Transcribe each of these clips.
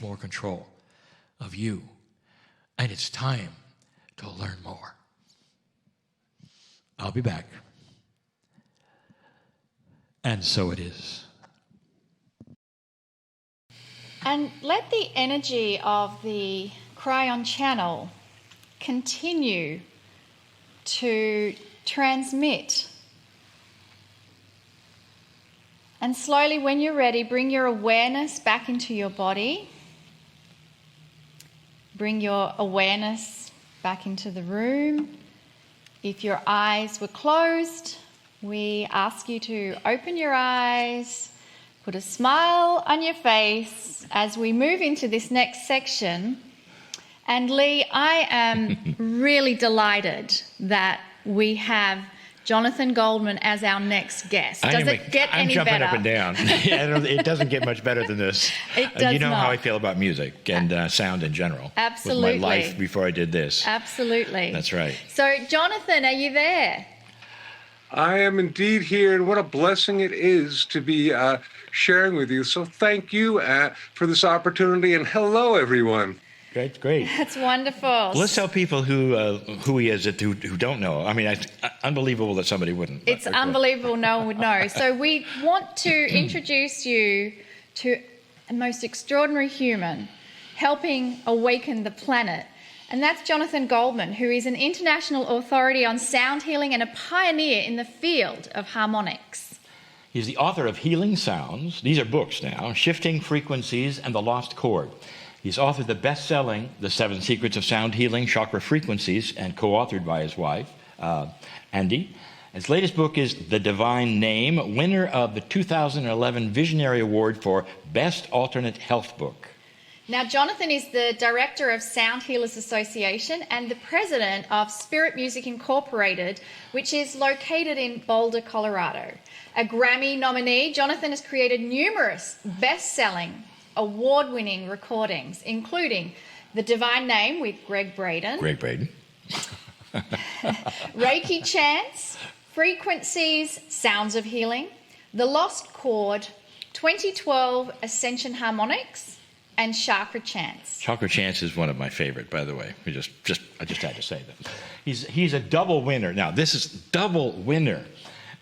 more control of you. And it's time to learn more. I'll be back. And so it is. And let the energy of the Kryon channel continue to transmit. And slowly, when you're ready, bring your awareness back into your body. Bring your awareness back into the room. If your eyes were closed, we ask you to open your eyes, put a smile on your face as we move into this next section. And Lee, I am really delighted that we have Jonathan Goldman as our next guest. Does it get any better? I'm jumping up and down. It doesn't get much better than this. It does You know not. how I feel about music and sound in general. Absolutely. With my life before I did this. Absolutely. That's right. So, Jonathan, are you there? I am indeed here, and what a blessing it is to be sharing with you. So thank you for this opportunity, and hello, everyone. Great. That's wonderful. Well, let's tell people who he is who don't know. I mean, unbelievable that somebody wouldn't. It's unbelievable no one would know. So we want to introduce you to a most extraordinary human helping awaken the planet. And that's Jonathan Goldman, who is an international authority on sound healing and a pioneer in the field of harmonics. He's the author of Healing Sounds. These are books now. Shifting Frequencies and the Lost Chord. He's authored the best-selling The 7 Secrets of Sound Healing, Chakra Frequencies, and co-authored by his wife, Andy. His latest book is The Divine Name, winner of the 2011 Visionary Award for Best Alternate Health Book. Now, Jonathan is the director of Sound Healers Association and the president of Spirit Music Incorporated, which is located in Boulder, Colorado. A Grammy nominee, Jonathan has created numerous best-selling, award-winning recordings, including The Divine Name with Greg Braden. Reiki Chants, Frequencies, Sounds of Healing, The Lost Chord, 2012 Ascension Harmonics, and Chakra Chants. Chakra Chants is one of my favorite, by the way. I just had to say that. He's a double winner. Now, this is double winner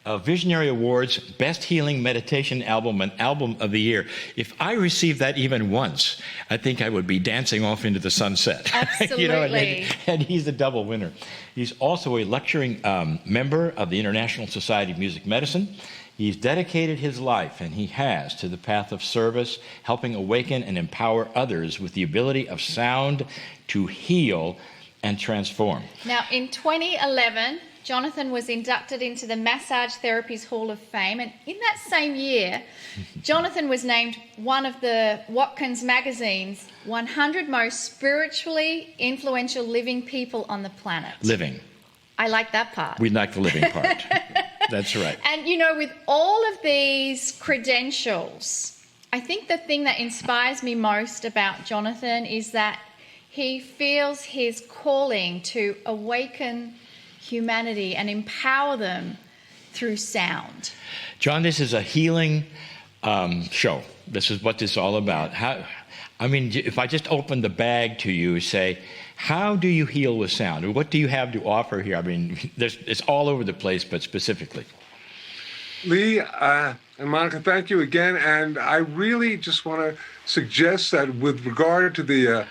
of Visionary Awards Best Healing Meditation Album and Album of the Year. If I received that even once, I think I would be dancing off into the sunset. Absolutely. And he's a double winner. He's also a lecturing member of the International Society of Music Medicine. He's dedicated his life, and he has, to the path of service, helping awaken and empower others with the ability of sound to heal and transform. Now, in 2011, Jonathan was inducted into the Massage Therapies Hall of Fame, and in that same year, Jonathan was named one of the Watkins magazine's 100 most spiritually influential living people on the planet. Living. I like that part. We like the living part. That's right. And, you know, with all of these credentials, I think the thing that inspires me most about Jonathan is that he feels his calling to awaken humanity and empower them through sound. John, this is a healing show. This is what this is all about. If I just open the bag to you, say, how do you heal with sound? What do you have to offer here? I mean, it's all over the place, but specifically. Lee and Monica, thank you again. And I really just want to suggest that with regard to the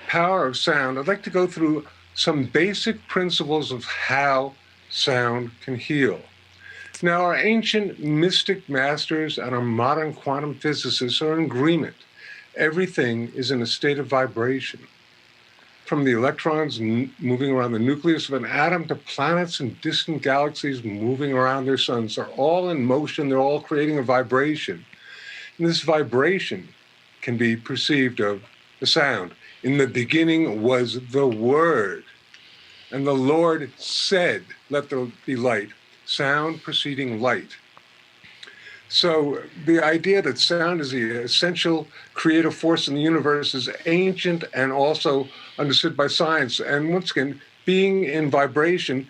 power of sound, I'd like to go through some basic principles of how sound can heal. Now, our ancient mystic masters and our modern quantum physicists are in agreement. Everything is in a state of vibration. From the electrons moving around the nucleus of an atom to planets and distant galaxies moving around their suns, they're all in motion, they're all creating a vibration. And this vibration can be perceived of the sound. In the beginning was the Word, and the Lord said, let there be light, sound preceding light. So the idea that sound is the essential creative force in the universe is ancient and also understood by science. And once again, being in vibration,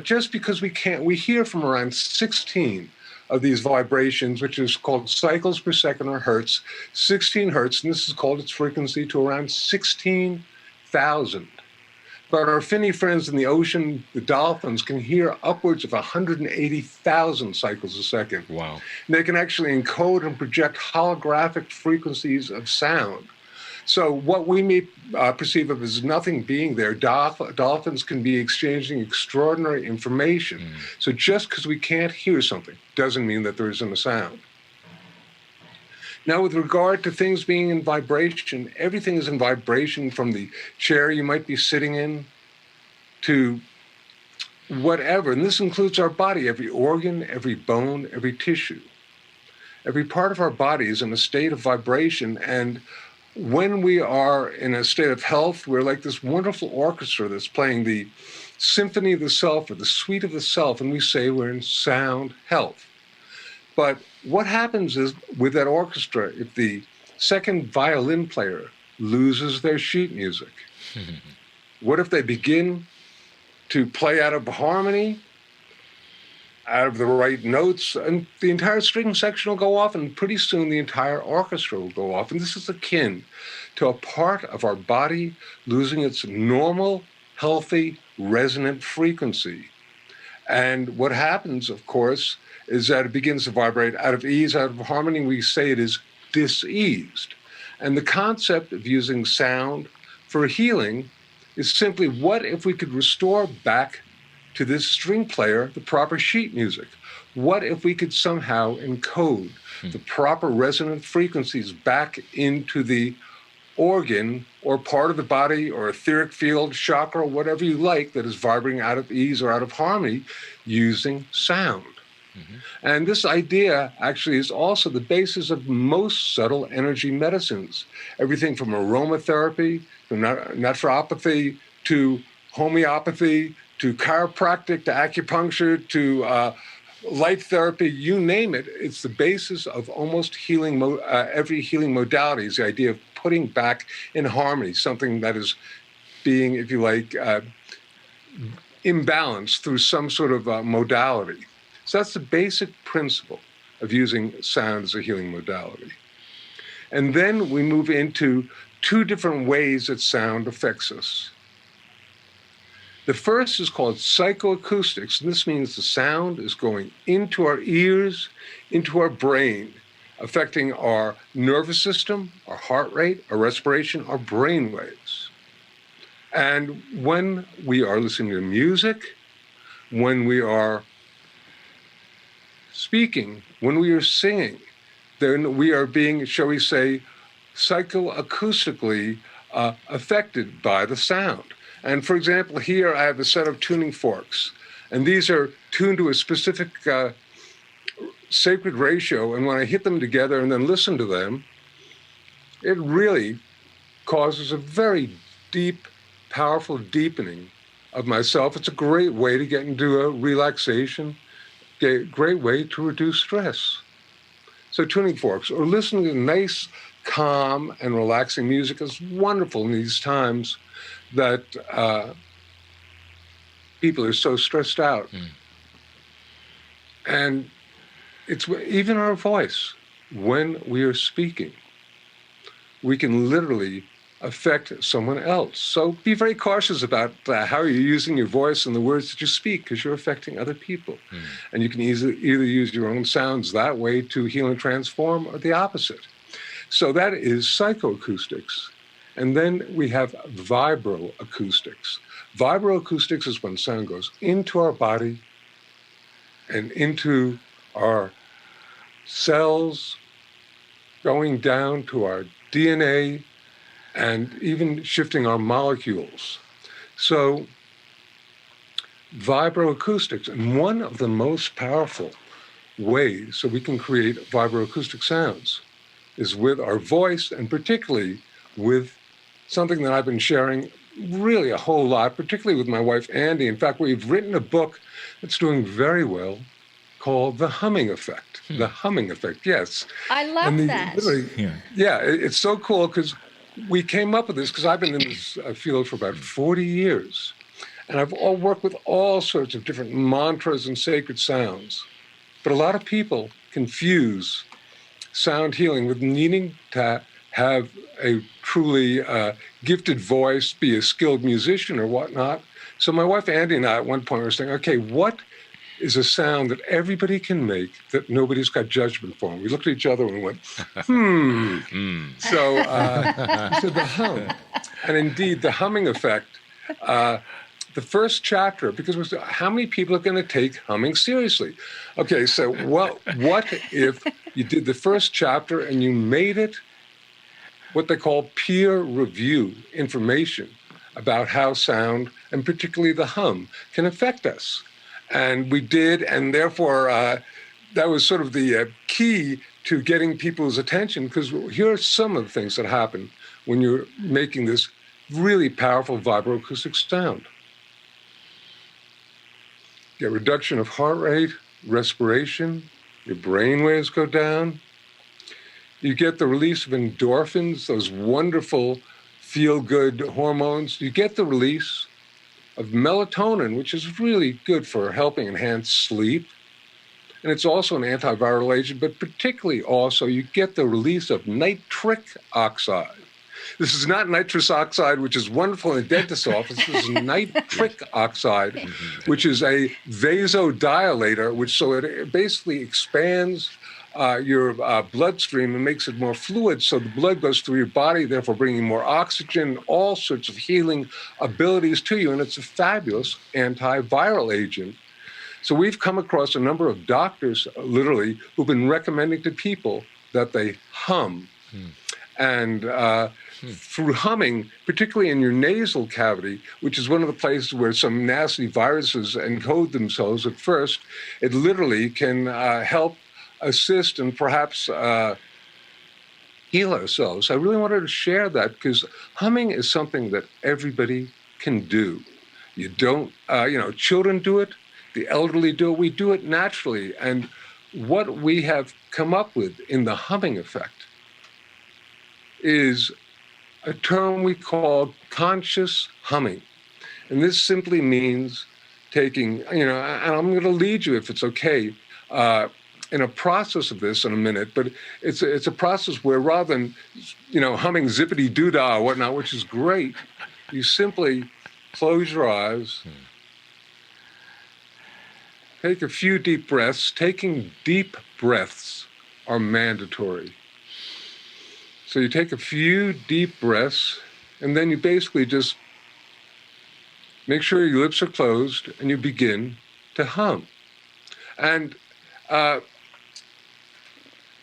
just because we hear from around 16 of these vibrations, which is called cycles per second or hertz, 16 hertz, and this is called its frequency, to around 16,000. But our finny friends in the ocean, the dolphins, can hear upwards of 180,000 cycles a second. Wow. And they can actually encode and project holographic frequencies of sound. So what we may perceive of as nothing being there, dolphins can be exchanging extraordinary information. So just because we can't hear something doesn't mean that there isn't a sound. Now, with regard to things being in vibration, everything is in vibration, from the chair you might be sitting in to whatever. And this includes our body, every organ, every bone, every tissue. Every part of our body is in a state of vibration. And when we are in a state of health, we're like this wonderful orchestra that's playing the symphony of the self or the suite of the self, and we say we're in sound health. But what happens is, with that orchestra, if the second violin player loses their sheet music, what if they begin to play out of harmony, out of the right notes, and the entire string section will go off, and pretty soon the entire orchestra will go off. And this is akin to a part of our body losing its normal, healthy, resonant frequency. And what happens, of course, is that it begins to vibrate out of ease, out of harmony. We say it is diseased. And the concept of using sound for healing is simply, what if we could restore back to this string player the proper sheet music? What if we could somehow encode the proper resonant frequencies back into the organ or part of the body or etheric field, chakra, whatever you like, that is vibrating out of ease or out of harmony using sound? And this idea actually is also the basis of most subtle energy medicines. Everything from aromatherapy, to naturopathy, to homeopathy, to chiropractic, to acupuncture, to light therapy, you name it. It's the basis of almost healing, every healing modality is the idea of putting back in harmony something that is being, if you like, imbalanced through some sort of modality. So that's the basic principle of using sound as a healing modality. And then we move into two different ways that sound affects us. The first is called psychoacoustics, and this means the sound is going into our ears, into our brain, affecting our nervous system, our heart rate, our respiration, our brain waves. And when we are listening to music, when we are speaking, when we are singing, then we are being, shall we say, psychoacoustically affected by the sound. And for example, here I have a set of tuning forks, and these are tuned to a specific sacred ratio. And when I hit them together and then listen to them, it really causes a very deep, powerful deepening of myself. It's a great way to get into a relaxation, a great way to reduce stress. So tuning forks, or listening to nice, calm, and relaxing music, is wonderful in these times that people are so stressed out. And it's even our voice, when we are speaking, we can literally affect someone else. So be very cautious about how you're using your voice and the words that you speak, because you're affecting other people. And you can either use your own sounds that way to heal and transform, or the opposite. So that is psychoacoustics. And then we have vibroacoustics. Vibroacoustics is when sound goes into our body and into our cells, going down to our DNA, and even shifting our molecules. So vibroacoustics, and one of the most powerful ways so we can create vibroacoustic sounds is with our voice, and particularly with something that I've been sharing really a whole lot, particularly with my wife, Andy. In fact, we've written a book that's doing very well called The Humming Effect. The Humming Effect, yes. I love that. Yeah, it's so cool, because we came up with this because I've been in this field for about 40 years. And I've worked with all sorts of different mantras and sacred sounds. But a lot of people confuse sound healing with needing to have a truly gifted voice, be a skilled musician or whatnot. So my wife Andy and I at one point were saying, okay, what is a sound that everybody can make that nobody's got judgment for? And we looked at each other and went, So the hum. And indeed, the humming effect, the first chapter, because how many people are going to take humming seriously? Okay, so what if you did the first chapter and you made it what they call peer review information about how sound, and particularly the hum, can affect us? And we did, and therefore that was sort of the key to getting people's attention, because here are some of the things that happen when you're making this really powerful vibroacoustic sound. You get reduction of heart rate, respiration, your brain waves go down. You get the release of endorphins, those wonderful feel-good hormones. You get the release of melatonin, which is really good for helping enhance sleep. And it's also an antiviral agent, but particularly also you get the release of nitric oxide. This is not nitrous oxide, which is wonderful in a dentist's office. This is nitric oxide, which is a vasodilator, which so it basically expands your bloodstream and makes it more fluid, so the blood goes through your body, therefore bringing more oxygen, all sorts of healing abilities to you, and it's a fabulous antiviral agent. So we've come across a number of doctors, literally, who've been recommending to people that they hum. And through humming, particularly in your nasal cavity, which is one of the places where some nasty viruses encode themselves at first, it literally can help assist and perhaps heal ourselves. I really wanted to share that because humming is something that everybody can do. You don't, children do it, the elderly do it, we do it naturally. And what we have come up with in the humming effect is a term we call conscious humming. And this simply means taking, and I'm going to lead you, if it's okay, in a process of this in a minute, but it's a process where rather than, humming zippity-doo-dah or whatnot, which is great, you simply close your eyes, take a few deep breaths. Taking deep breaths are mandatory. So you take a few deep breaths, and then you basically just make sure your lips are closed, and you begin to hum. And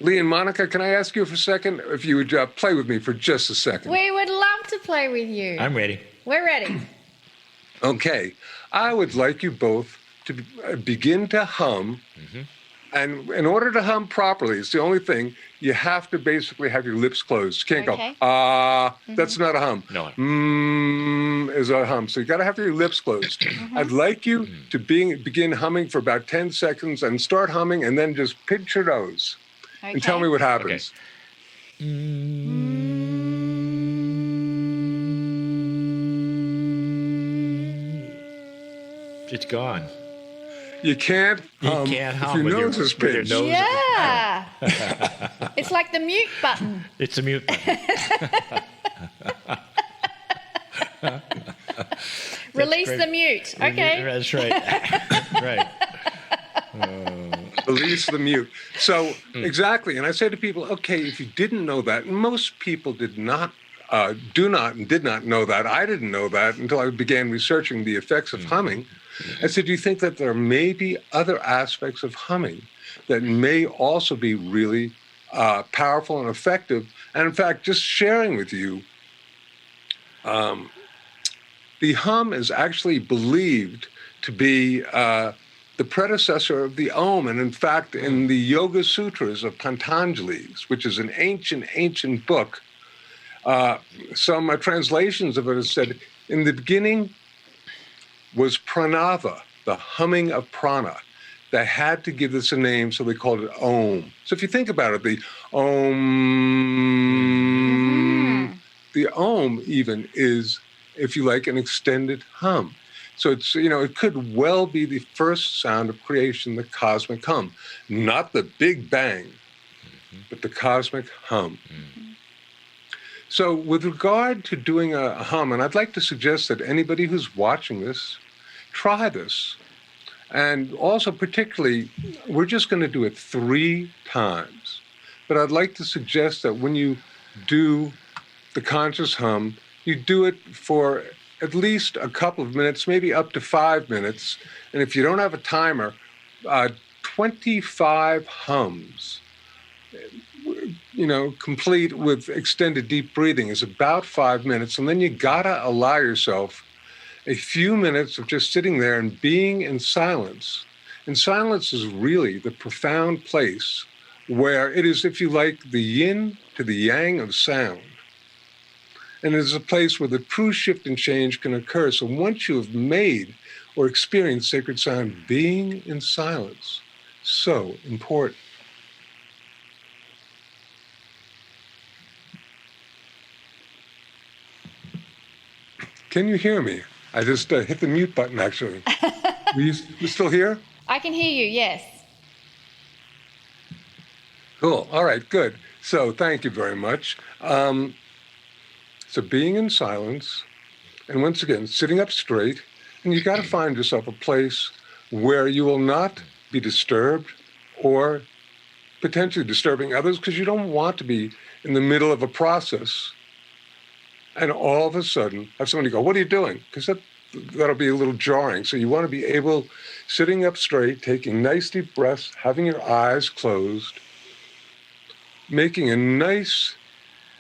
Lee and Monica, can I ask you for a second if you would play with me for just a second? We would love to play with you. I'm ready. We're ready. Okay. I would like you both to begin to hum. Mm-hmm. And in order to hum properly, it's the only thing, you have to basically have your lips closed. You can't go, that's not a hum. No. Is a hum. So you got to have your lips closed. I'd like you to begin humming for about 10 seconds and start humming and then just pinch your nose. Okay. And tell me what happens. Okay. It's gone. You can't hum if your nose is pinched. Yeah. It's like the mute button. It's a mute button. Release the mute. Okay. That's right. Right. Release the mute. So, exactly. And I say to people, okay, if you didn't know that, and most people did not know that. I didn't know that until I began researching the effects of humming. I said, do you think that there may be other aspects of humming that may also be really powerful and effective? And in fact, just sharing with you, the hum is actually believed to be the predecessor of the Om. And in fact, in the Yoga Sutras of Patanjali's, which is an ancient book, some translations of it have said, in the beginning was pranava, the humming of prana. They had to give this a name, so they called it Om. So if you think about it, the Om even is, if you like, an extended hum. So it's, it could well be the first sound of creation, the cosmic hum. Not the big bang, but the cosmic hum. So with regard to doing a hum, and I'd like to suggest that anybody who's watching this, try this. And also particularly, we're just going to do it 3 times. But I'd like to suggest that when you do the conscious hum, you do it for at least a couple of minutes, maybe up to 5 minutes. And if you don't have a timer, 25 hums, complete with extended deep breathing is about 5 minutes. And then you gotta allow yourself a few minutes of just sitting there and being in silence. And silence is really the profound place where it is, if you like, the yin to the yang of sound. And it is a place where the true shift and change can occur. So once you have made or experienced sacred sound, being in silence, so important. Can you hear me? I just hit the mute button, actually. You still here? I can hear you, yes. Cool. All right, good. So thank you very much. So being in silence, and once again, sitting up straight, and you got to find yourself a place where you will not be disturbed or potentially disturbing others, because you don't want to be in the middle of a process and all of a sudden have somebody go, "What are you doing?" Because that'll be a little jarring. So you want to be able, sitting up straight, taking nice deep breaths, having your eyes closed, making a nice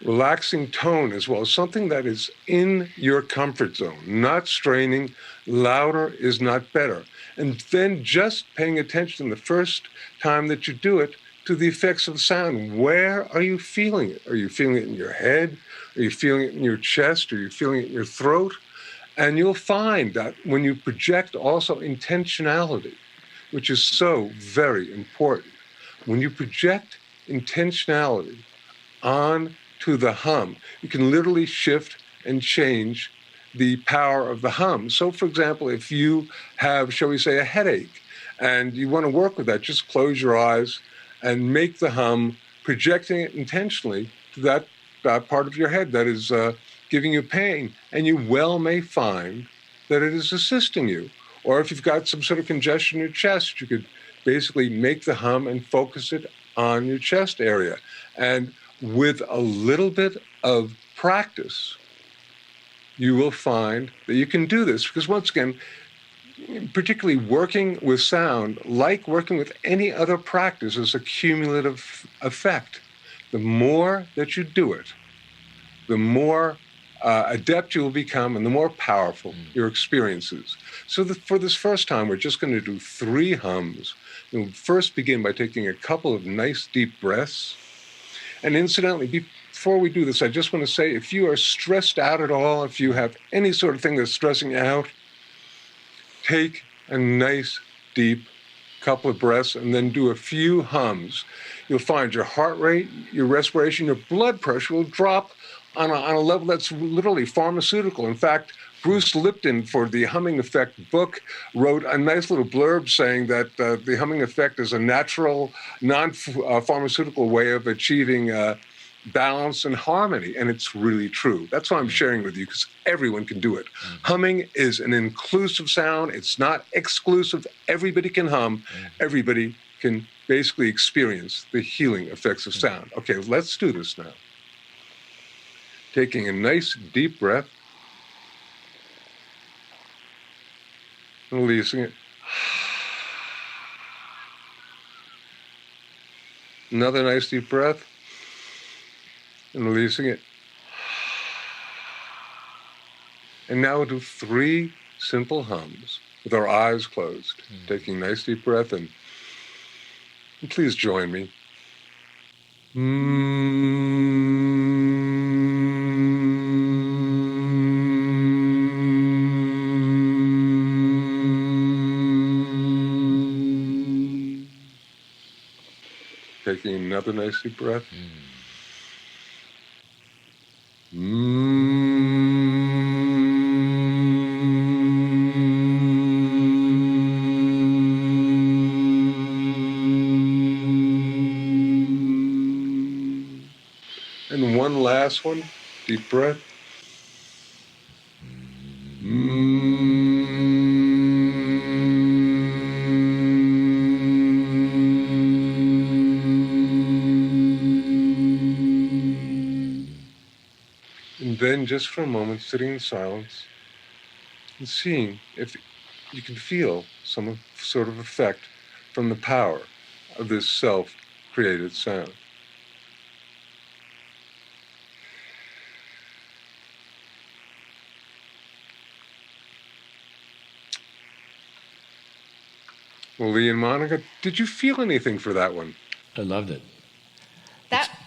relaxing tone as well, something that is in your comfort zone, not straining. Louder is not better. And then just paying attention the first time that you do it to the effects of sound. Where are you feeling it? Are you feeling it in your head? Are you feeling it in your chest? Are you feeling it in your throat? And you'll find that when you project also intentionality, which is so very important, when you project intentionality on to the hum, you can literally shift and change the power of the hum. So, for example, if you have, shall we say, a headache, and you want to work with that, just close your eyes and make the hum, projecting it intentionally to that part of your head that is giving you pain, and you well may find that it is assisting you. Or if you've got some sort of congestion in your chest, you could basically make the hum and focus it on your chest area. And with a little bit of practice, you will find that you can do this. Because once again, particularly working with sound, like working with any other practice, is a cumulative effect. The more that you do it, the more adept you will become and the more powerful your experience is. So for this first time, we're just going to do 3 hums. We'll first begin by taking a couple of nice deep breaths. And incidentally, before we do this, I just want to say, if you are stressed out at all, if you have any sort of thing that's stressing you out, take a nice deep couple of breaths and then do a few hums. You'll find your heart rate, your respiration, your blood pressure will drop on a level that's literally pharmaceutical. In fact, Bruce Lipton, for the Humming Effect book, wrote a nice little blurb saying that the humming effect is a natural, non-pharmaceutical way of achieving balance and harmony. And it's really true. That's why I'm sharing with you, because everyone can do it. Humming is an inclusive sound. It's not exclusive. Everybody can hum. Everybody can basically experience the healing effects of sound. Okay, let's do this now. Taking a nice deep breath and releasing it. Another nice deep breath and releasing it. And now we'll do 3 simple hums with our eyes closed, taking a nice deep breath in. And please join me. Taking another nice deep breath. last one. Deep breath. And then just for a moment, sitting in silence and seeing if you can feel some sort of effect from the power of this self-created sound. Well, Lee and Monica, did you feel anything for that one? I loved it.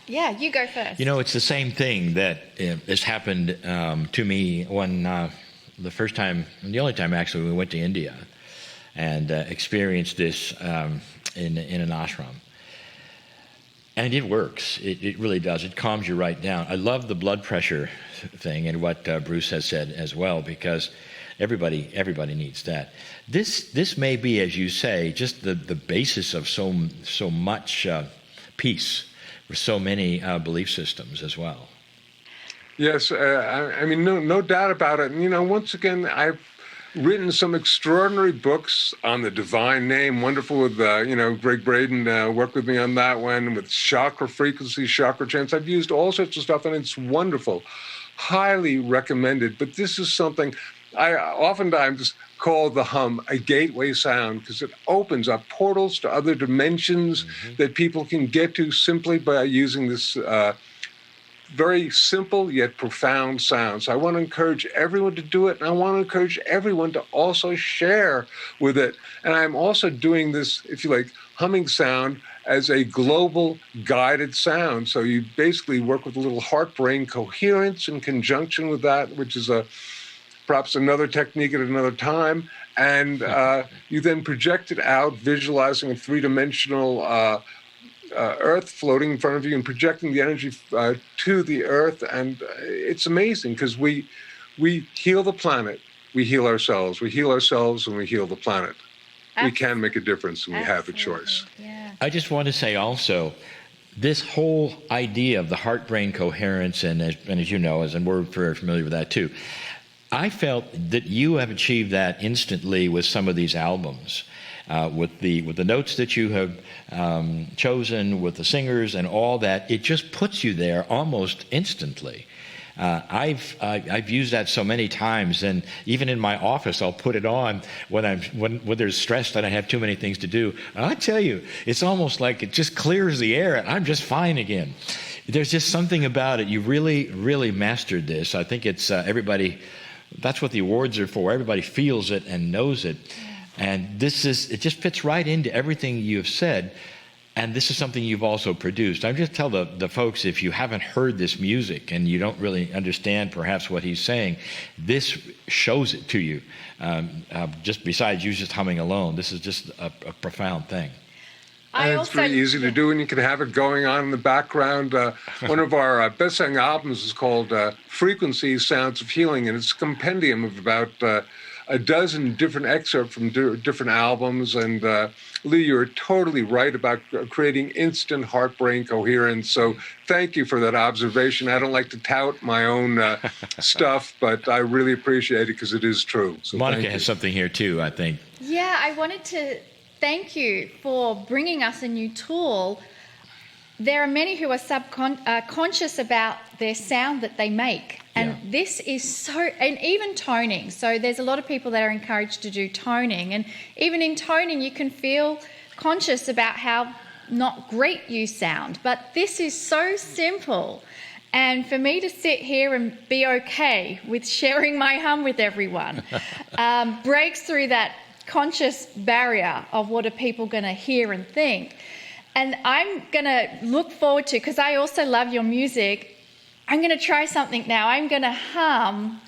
Yeah, you go first. You know, it's the same thing that has happened to me when the first time, and the only time actually, we went to India and experienced this in an ashram. And it works. It really does. It calms you right down. I love the blood pressure thing and what Bruce has said as well, because everybody needs that. This may be, as you say, just the basis of so much peace for so many belief systems as well. Yes, I mean, no doubt about it. And, you know, once again, I've written some extraordinary books on the divine name. Wonderful with, Greg Braden worked with me on that one, with chakra frequency, chakra chants. I've used all sorts of stuff, and it's wonderful. Highly recommended. But this is something I oftentimes call the hum a gateway sound, because it opens up portals to other dimensions that people can get to simply by using this very simple yet profound sound. So I want to encourage everyone to do it, and I want to encourage everyone to also share with it. And I'm also doing this, if you like, humming sound as a global guided sound. So you basically work with a little heart-brain coherence in conjunction with that, which is perhaps another technique at another time. And you then project it out, visualizing a three-dimensional Earth floating in front of you and projecting the energy to the Earth. And it's amazing, because we heal the planet, we heal ourselves, and we heal the planet. We can make a difference, and we have a choice. Yeah. I just want to say also, this whole idea of the heart-brain coherence, and as you know, and we're very familiar with that too, I felt that you have achieved that instantly with some of these albums. With the notes that you have chosen, with the singers and all that, it just puts you there almost instantly. I've used that so many times, and even in my office, I'll put it on when there's stress that I have too many things to do. And I tell you, it's almost like it just clears the air, and I'm just fine again. There's just something about it. You really, really mastered this. I think it's everybody. That's what the awards are for. Everybody feels it and knows it. And it just fits right into everything you've said. And this is something you've also produced. I just tell the folks, if you haven't heard this music and you don't really understand perhaps what he's saying, this shows it to you. Just besides you just humming alone, this is just a profound thing. And it's very easy to do, and you can have it going on in the background. One of our best-selling albums is called Frequencies, Sounds of Healing, and it's a compendium of about a dozen different excerpts from different albums. And Lee, you're totally right about creating instant heart-brain coherence. So thank you for that observation. I don't like to tout my own stuff, but I really appreciate it, because it is true. So Monica has something here too, I think. Yeah, I wanted to thank you for bringing us a new tool. There are many who are conscious about their sound that they make. And this is so, and even toning. So there's a lot of people that are encouraged to do toning. And even in toning, you can feel conscious about how not great you sound. But this is so simple. And for me to sit here and be okay with sharing my hum with everyone breaks through that conscious barrier of what are people going to hear and think. And I'm going to look forward to, because I also love your music, I'm going to try something now. I'm going to hum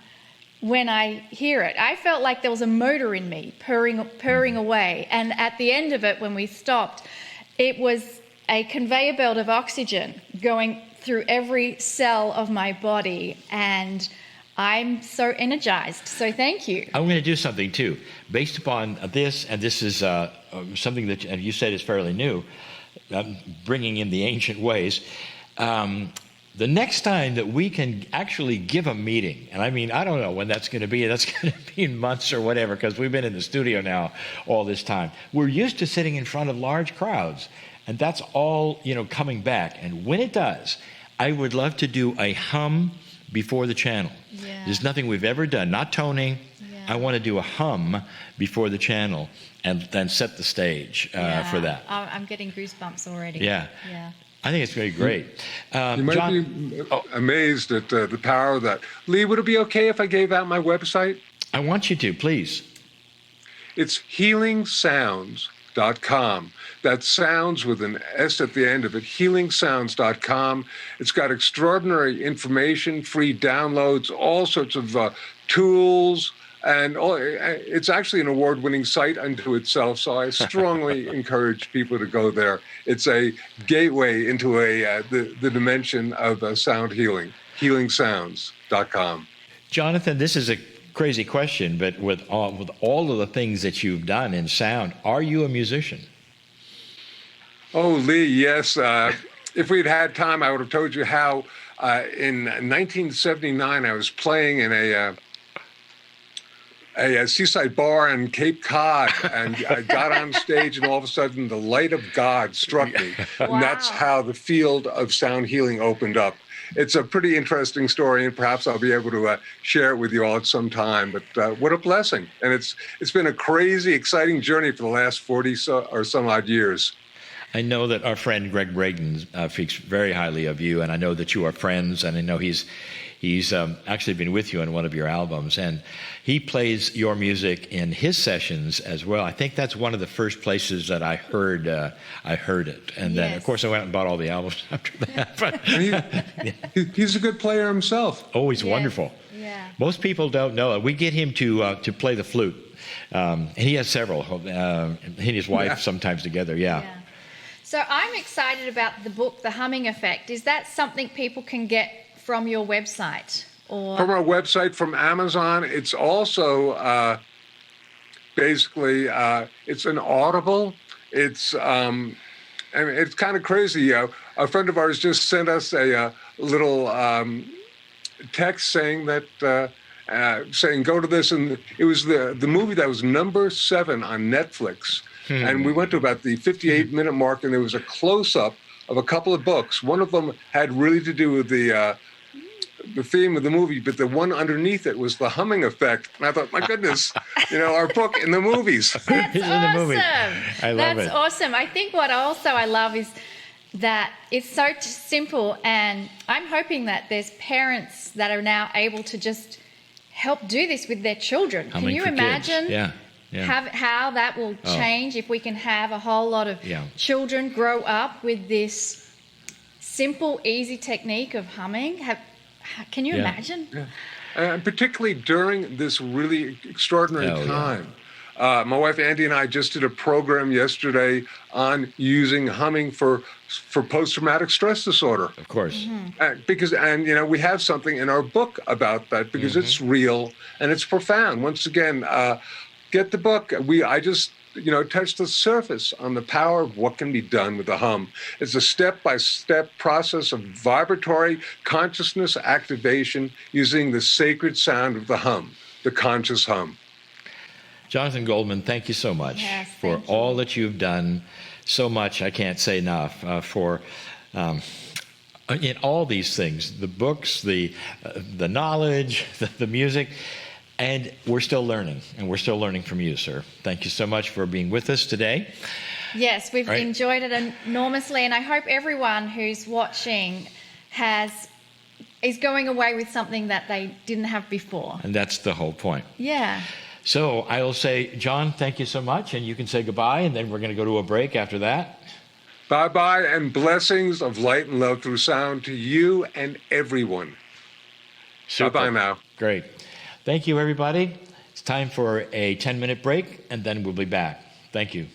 when I hear it. I felt like there was a motor in me purring away. And at the end of it, when we stopped, it was a conveyor belt of oxygen going through every cell of my body. And I'm so energized. So thank you. I'm going to do something too. Based upon this, and this is something that you said is fairly new, bringing in the ancient ways. the next time that we can actually give a meeting, and I mean, I don't know when that's going to be. That's going to be in months or whatever, because we've been in the studio now all this time. We're used to sitting in front of large crowds, and that's all, coming back. And when it does, I would love to do a hum before the channel. Yeah. There's nothing we've ever done, not toning. Yeah. I want to do a hum before the channel and then set the stage for that. I'm getting goosebumps already. Yeah. Yeah. I think it's going to be great. You might John, be amazed at the power of that. Lee, would it be okay if I gave out my website? I want you to, please. It's healingsounds.com. That's sounds with an S at the end of it, healingsounds.com. It's got extraordinary information, free downloads, all sorts of tools, and it's actually an award-winning site unto itself, so I strongly encourage people to go there. It's a gateway into the dimension of sound healing, healingsounds.com. Jonathan, this is a crazy question, but with all of the things that you've done in sound, are you a musician? Oh, Lee, yes. If we'd had time, I would have told you how in 1979 I was playing in a seaside bar in Cape Cod, and I got on stage, and all of a sudden the light of God struck me. Wow. And that's how the field of sound healing opened up. It's a pretty interesting story, and perhaps I'll be able to share it with you all at some time. But what a blessing. And it's been a crazy, exciting journey for the last 40 or some odd years. I know that our friend Greg Braden speaks very highly of you, and I know that you are friends, and I know he's actually been with you on one of your albums, and he plays your music in his sessions as well. I think that's one of the first places that I heard it, and then of course I went and bought all the albums after that. But he's a good player himself. Oh, he's wonderful. Yeah. Most people don't know it. We get him to play the flute, and he has several. He and his wife sometimes together. Yeah. So I'm excited about the book, The Humming Effect. Is that something people can get from your website? Or from our website, from Amazon? It's also basically it's an Audible. It's it's kind of crazy. A friend of ours just sent us a little text saying that saying go to this, and it was the movie that was number 7 on Netflix. And we went to about the 58-minute mark, and there was a close-up of a couple of books. One of them had really to do with the theme of the movie, but the one underneath it was the humming effect. And I thought, my goodness, our book in the movies. That's He's in the movie. awesome. I love it. That's awesome. I think what also I love is that it's so simple, and I'm hoping that there's parents that are now able to just help do this with their children. Can Humming you for kids. imagine? Yeah. How that will change if we can have a whole lot of children grow up with this simple, easy technique of humming? Can you imagine? Yeah. And particularly during this really extraordinary time. My wife Andy and I just did a program yesterday on using humming for post-traumatic stress disorder. Of course. Because we have something in our book about that, because it's real and it's profound. Once again, get the book. I just touched the surface on the power of what can be done with the hum. It's a step-by-step process of vibratory consciousness activation using the sacred sound of the hum, the conscious hum. Jonathan Goldman, thank you so much for thank you. all that you've done. So much, I can't say enough, for in all these things, the books, the knowledge, the music. And we're still learning, and we're still learning from you, sir. Thank you so much for being with us today. Yes, we've enjoyed it enormously, and I hope everyone who's watching is going away with something that they didn't have before. And that's the whole point. Yeah. So I will say, John, thank you so much, and you can say goodbye, and then we're going to go to a break after that. Bye-bye, and blessings of light and love through sound to you and everyone. Super. Bye-bye now. Great. Thank you, everybody. It's time for a 10-minute break, and then we'll be back. Thank you.